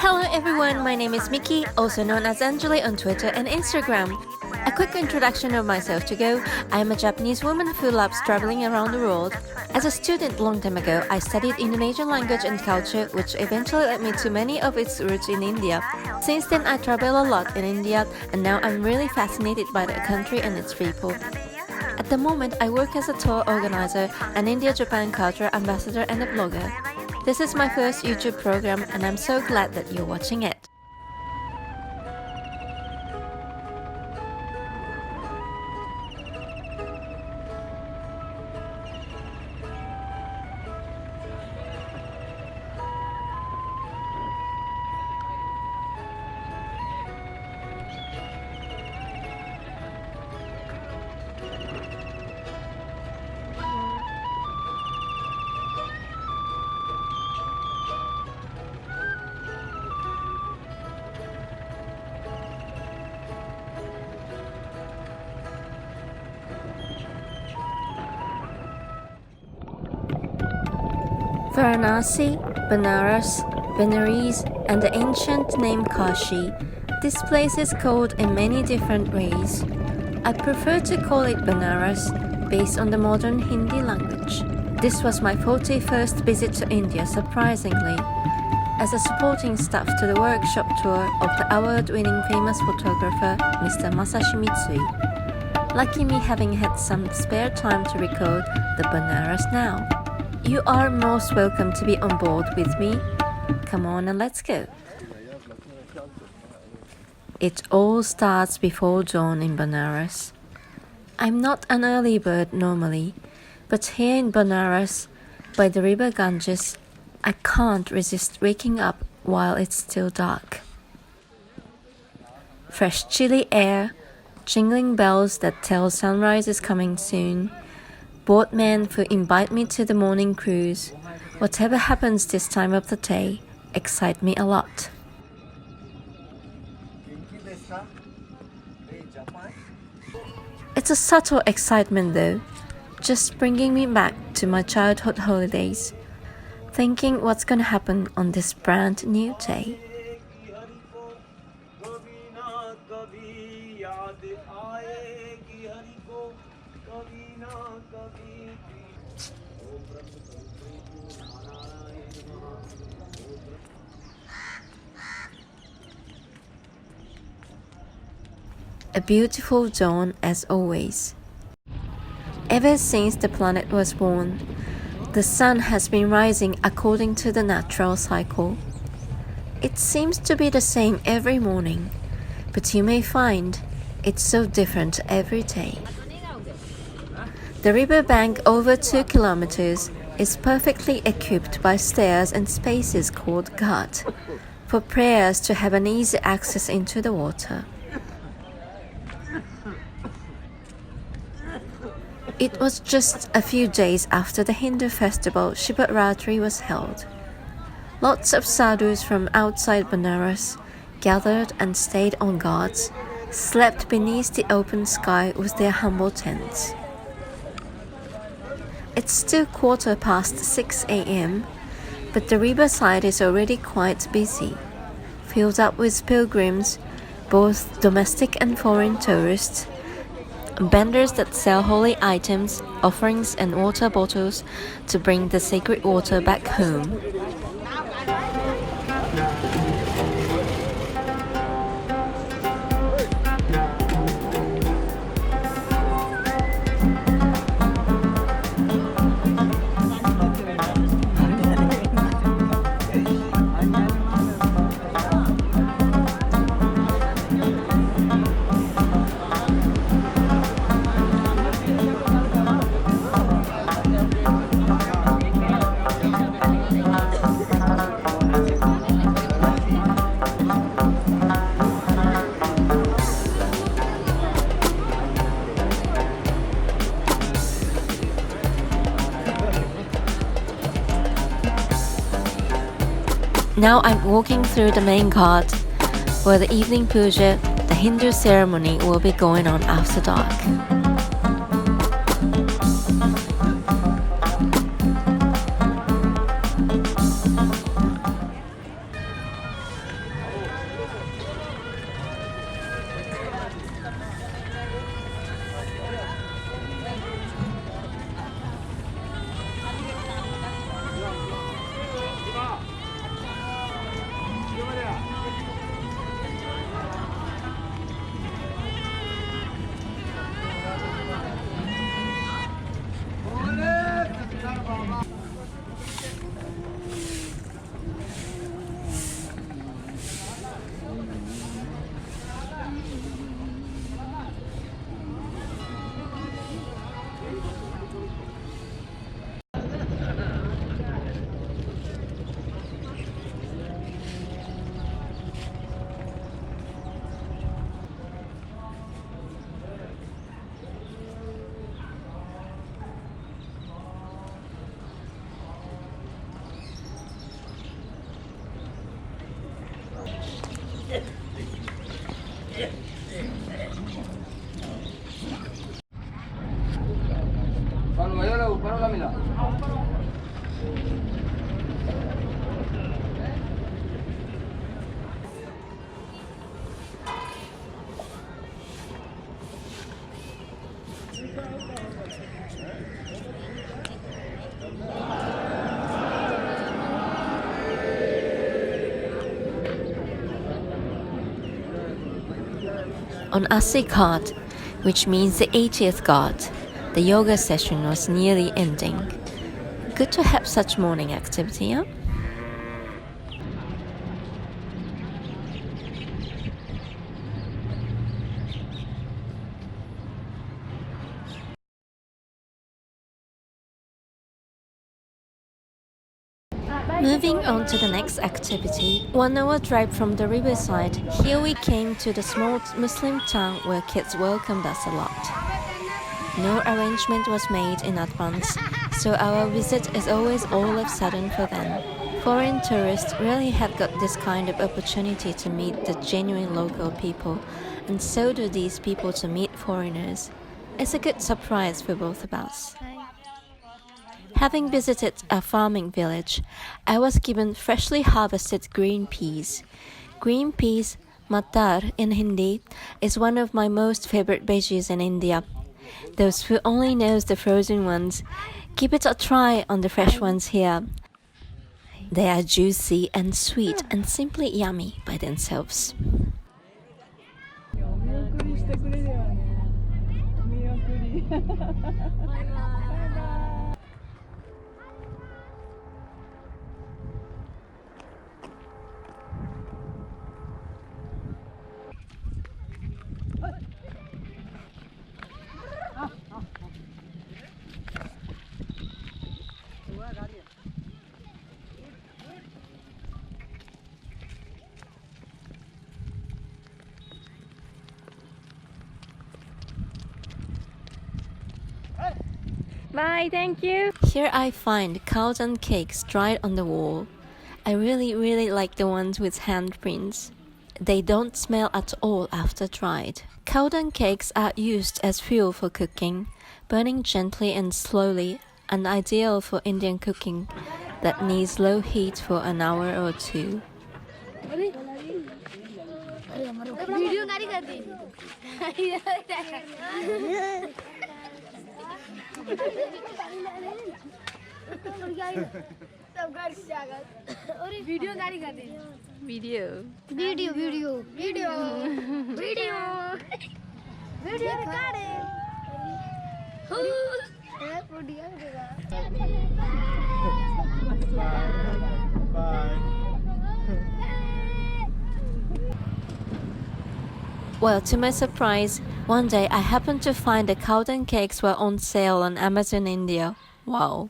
Hello everyone, my name is Miki, also known as Angeli on Twitter and Instagram. A quick introduction of myself to go. I am a Japanese woman who loves traveling around the world. As a student long time ago, I studied Indonesian language and culture, which eventually led me to many of its roots in India. Since then, I travel a lot in India, and now I'm really fascinated by the country and its people. At the moment, I work as a tour organizer, an India-Japan culture ambassador, and a blogger. This is my first YouTube program, and I'm so glad that you're watching it. Varanasi, Banaras, Benares, and the ancient name Kashi. This place is called in many different ways. I prefer to call it Banaras based on the modern Hindi language. This was my 41st visit to India, surprisingly, as a supporting staff to the workshop tour of the award-winning famous photographer Mr. Masashi Mitsui. Lucky me having had some spare time to record the Banaras now. You are most welcome to be on board with me. Come on and let's go. It all starts before dawn in Banaras. I'm not an early bird normally, but here in Banaras, by the river Ganges, I can't resist waking up while it's still dark. Fresh chilly air, jingling bells that tell sunrise is coming soon, boatmen who invite me to the morning cruise. Whatever happens this time of the day excite me a lot. It's a subtle excitement though, just bringing me back to my childhood holidays, thinking what's gonna happen on this brand new day. A beautiful dawn as always. Ever since the planet was born, the sun has been rising according to the natural cycle. It seems to be the same every morning, but you may find it's so different every day. The riverbank over 2 kilometers is perfectly equipped by stairs and spaces called ghat for prayers to have an easy access into the water. It was just a few days after the Hindu festival Shivaratri was held. Lots of sadhus from outside Banaras gathered and stayed on ghats, slept beneath the open sky with their humble tents. It's still 6:15 a.m., but the riverside is already quite busy, filled up with pilgrims, both domestic and foreign tourists, vendors that sell holy items, offerings and water bottles to bring the sacred water back home. Now I'm walking through the main ghat, where the evening puja, the Hindu ceremony, will be going on after dark. On Asi Ghat, which means the 80th Ghat, the yoga session was nearly ending. Good to have such morning activity, huh? Moving on to the next activity, 1 hour drive from the riverside, here we came to the small Muslim town where kids welcomed us a lot. No arrangement was made in advance, so our visit is always all of a sudden for them. Foreign tourists really have got this kind of opportunity to meet the genuine local people, and so do these people to meet foreigners. It's a good surprise for both of us. Having visited a farming village, I was given freshly harvested green peas. Green peas, matar in Hindi, is one of my most favorite veggies in India. Those who only knows the frozen ones, give it a try on the fresh ones here. They are juicy and sweet and simply yummy by themselves. Bye, thank you. Here I find Dung Cakes dried on the wall. I really like the ones with handprints. They don't smell at all after dried. Dung Cakes are used as fuel for cooking, burning gently and slowly, and ideal for Indian cooking that needs low heat for an hour or two. Well, to my surprise, one day I happened to find the Dung Cakes were on sale on Amazon India. Wow.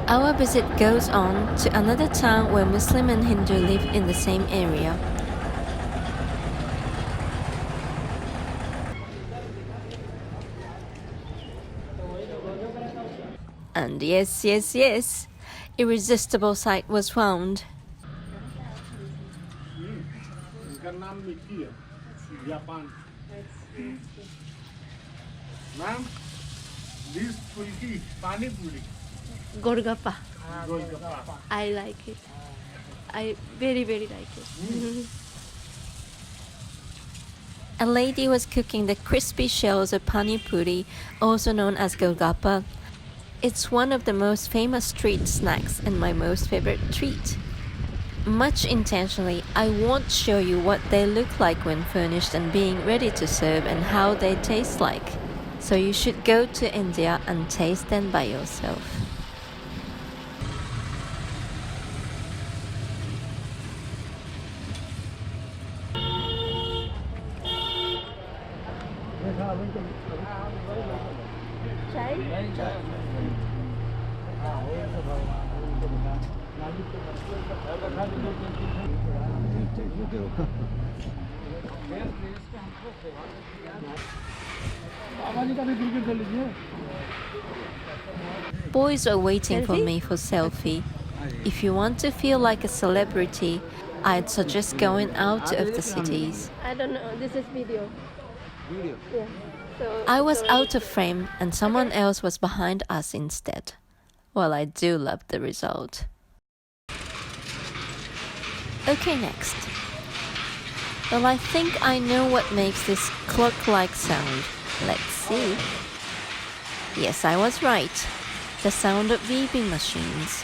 Our visit goes on to another town where Muslim and Hindu live in the same area. And yes, irresistible sight was found. Miki, Japan. Ma'am, this puri, pani puri. Golgappa. Golgappa. I like it. I very like it. A lady was cooking the crispy shells of pani puri, also known as Golgappa. It's one of the most famous street snacks and my most favorite treat. Much intentionally, I won't show you what they look like when furnished and being ready to serve and how they taste like. So you should go to India and taste them by yourself. बाबा जी का भी cricket कर लीजिए। Boys are waiting for me for selfie. If you want to feel like a celebrity, I'd suggest going out of the cities. I don't know. This is video. Video. Yeah. So I was out of frame and someone else was behind us instead. Well, I do love the result. Okay, next. Well, I think I know what makes this clock-like sound. Let's see. Yes, I was right. The sound of weaving machines.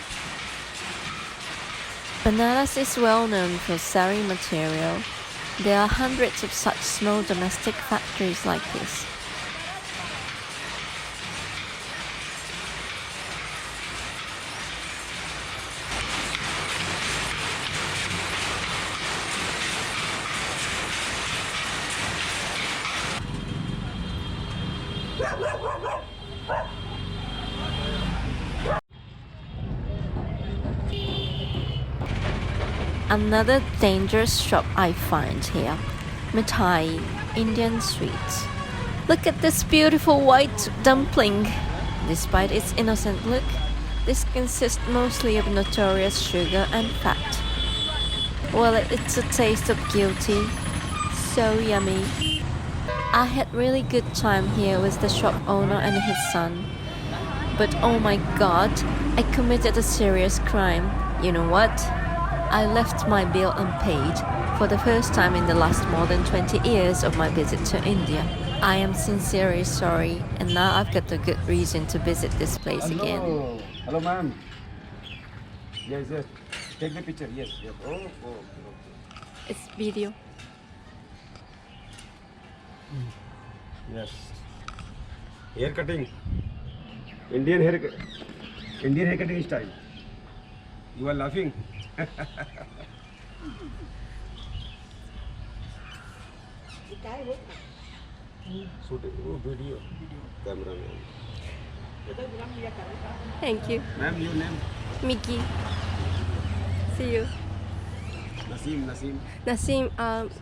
Banaras is well known for sari material. There are hundreds of such small domestic factories like this. Another dangerous shop I find here. Mithai, Indian sweets. Look at this beautiful white dumpling. Despite its innocent look, this consists mostly of notorious sugar and fat. Well, it's a taste of guilty. So yummy. I had really good time here with the shop owner and his son. But oh my god, I committed a serious crime. You know what? I left my bill unpaid for the first time in the last more than 20 years of my visit to India. I am sincerely sorry, and now I've got a good reason to visit this place again. Hello, ma'am. Yes, yes. Take the picture. Yes, yes. Okay. it's video. Yes. Hair cutting. Indian hair cutting style. You are laughing. Shooting video. Cameraman. Thank you. Ma'am, your name? Miki. See you. Naseem. Naseem,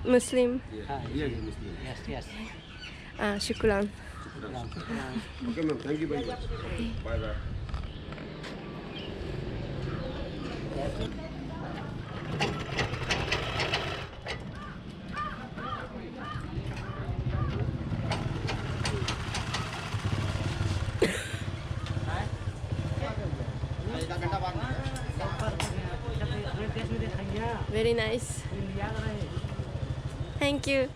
Muslim. Yeah. Yeah, Muslim. Yes. Shukran. Okay, ma'am. Thank you very much. Bye bye. Very nice. Thank you.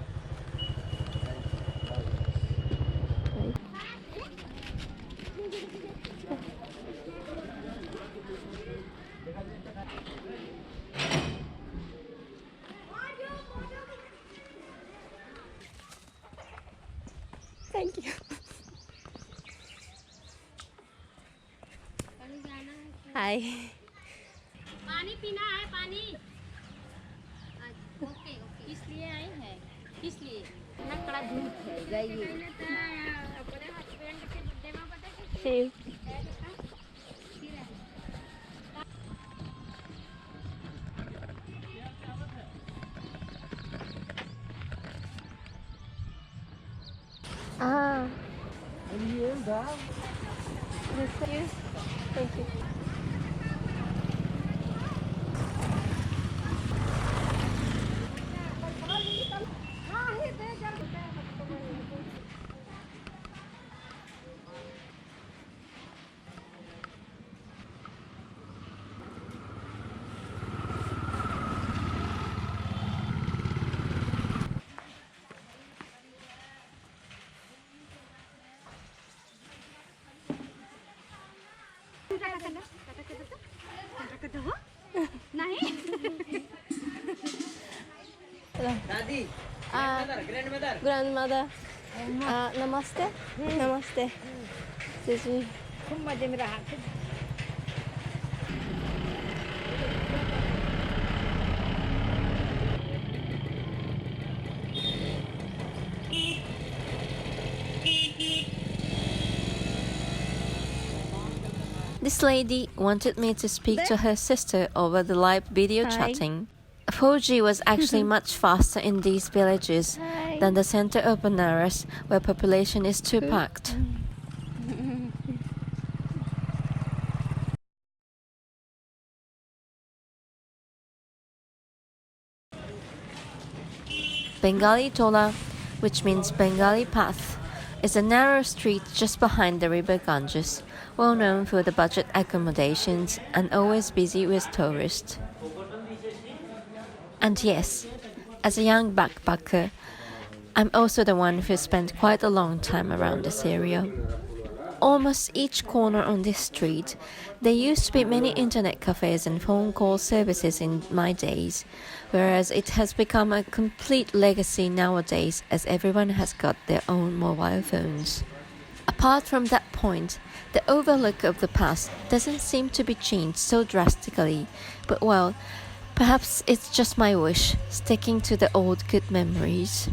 Thank you. Hi. पानी पीना है पानी okay इसलिए आई है इसलिए ना कड़ा धूप है गई अपने हस्बैंड के बर्थडे में पता है See you. Ah. Thank you. Daddy, Grandmother. Namaste. Namaste. Excuse me. खूब मजे में रहा This lady wanted me to speak to her sister over the live video chatting. 4G was actually much faster in these villages than the center of Banaras, where population is too packed. Bengali Tola, which means Bengali path, is a narrow street just behind the river Ganges, well known for the budget accommodations and always busy with tourists. And yes, as a young backpacker, I'm also the one who spent quite a long time around this area. Almost each corner on this street, there used to be many internet cafes and phone call services in my days, whereas it has become a complete legacy nowadays as everyone has got their own mobile phones. Apart from that point, the overlook of the past doesn't seem to be changed so drastically, but well, perhaps it's just my wish, sticking to the old good memories.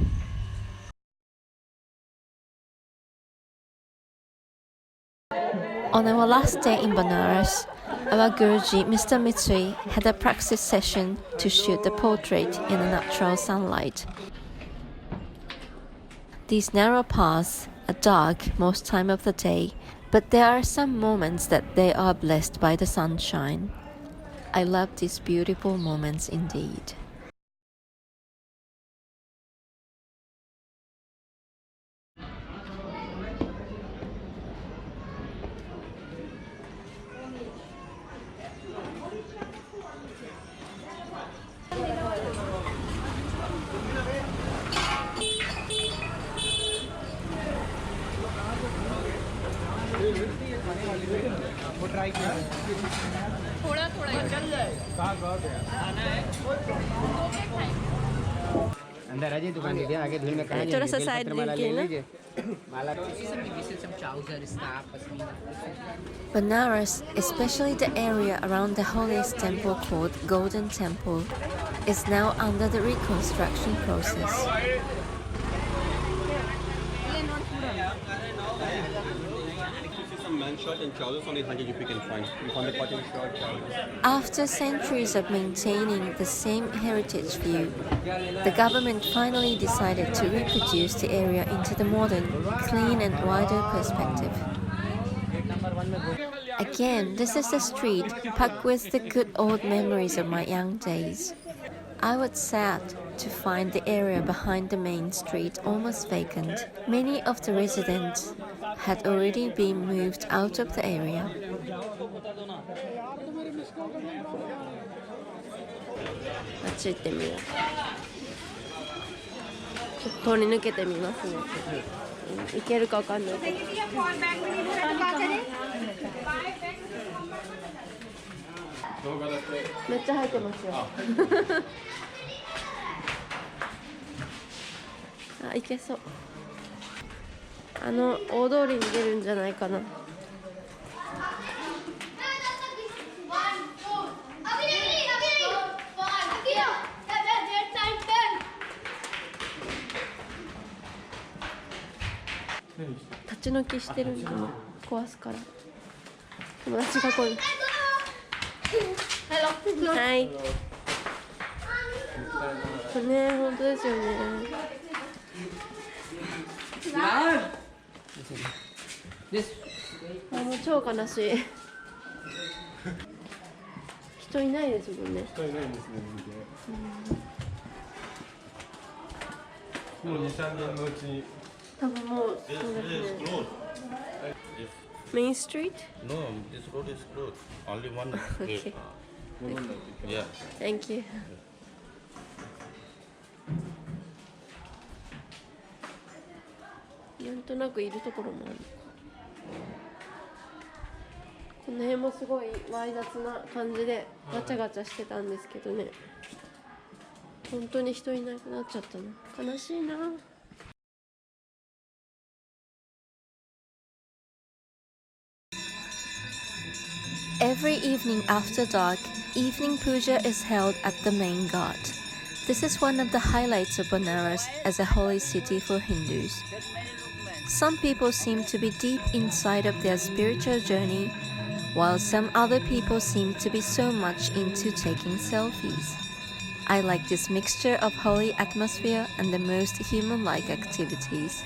On our last day in Banaras, our Guruji, Mr. Mitsui, had a practice session to shoot the portrait in the natural sunlight. These narrow paths are dark most time of the day, but there are some moments that they are blessed by the sunshine. I love these beautiful moments indeed. अंदर आ जाइए दुकान के आगे धूल में कहाँ थोड़ा सा साइड लीजिए Banaras, especially the area around the holiest temple called Golden Temple, is now under the reconstruction process. Shirt and trousers on 800 if you can find. You found the cotton shirt, trousers. After centuries of maintaining the same heritage view, the government finally decided to reproduce the area into the modern, clean and wider perspective. Again, this is a street packed with the good old memories of my young days. I was sad to find the area behind the main street almost vacant. Many of the residents had already been moved out of the area. あっち行ってみよう。ちょっと通り抜けてみますね。行けるかわかんないけど。めっちゃ入ってますよ。あ、行けそう。大通りに出るんじゃないかな。立ち退きしてるんでね、壊すから。友達が来る。はい。これね、本当ですよね。もう超悲しい。人いないですもんね。人いないんですね。もう2、3年のうちに。多分もうそうですね。Main Street? No, this road is closed. Only one Okay. Yeah. Thank you. なんとなくいるところもある。この辺もすごいわい雑な感じでガチャガチャしてたんですけどね。本当に人いなくなっちゃったな。悲しいな。Every evening after dark, evening puja is held at the main ghat. This is one of the highlights of Banaras as a holy city for Hindus. Some people seem to be deep inside of their spiritual journey, while some other people seem to be so much into taking selfies. I like this mixture of holy atmosphere and the most human-like activities.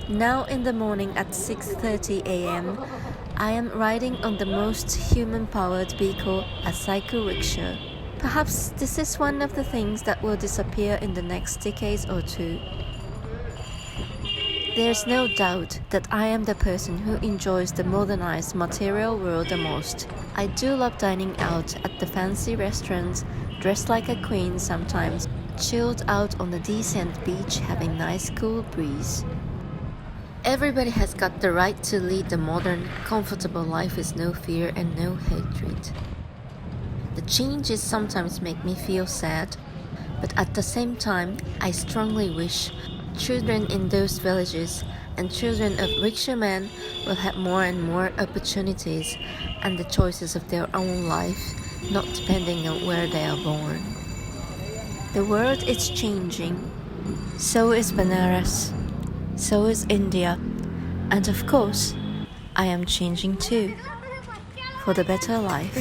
Now in the morning at 6:30 a.m., I am riding on the most human-powered vehicle, a cycle rickshaw. Perhaps this is one of the things that will disappear in the next decade or two. There's no doubt that I am the person who enjoys the modernized material world the most. I do love dining out at the fancy restaurants, dressed like a queen sometimes, chilled out on a decent beach having nice cool breeze. Everybody has got the right to lead the modern, comfortable life with no fear and no hatred. The changes sometimes make me feel sad, but at the same time, I strongly wish children in those villages and children of rickshaw-men will have more and more opportunities and the choices of their own life, not depending on where they are born. The world is changing. So is Banaras. So is India. And of course, I am changing too. For the better life.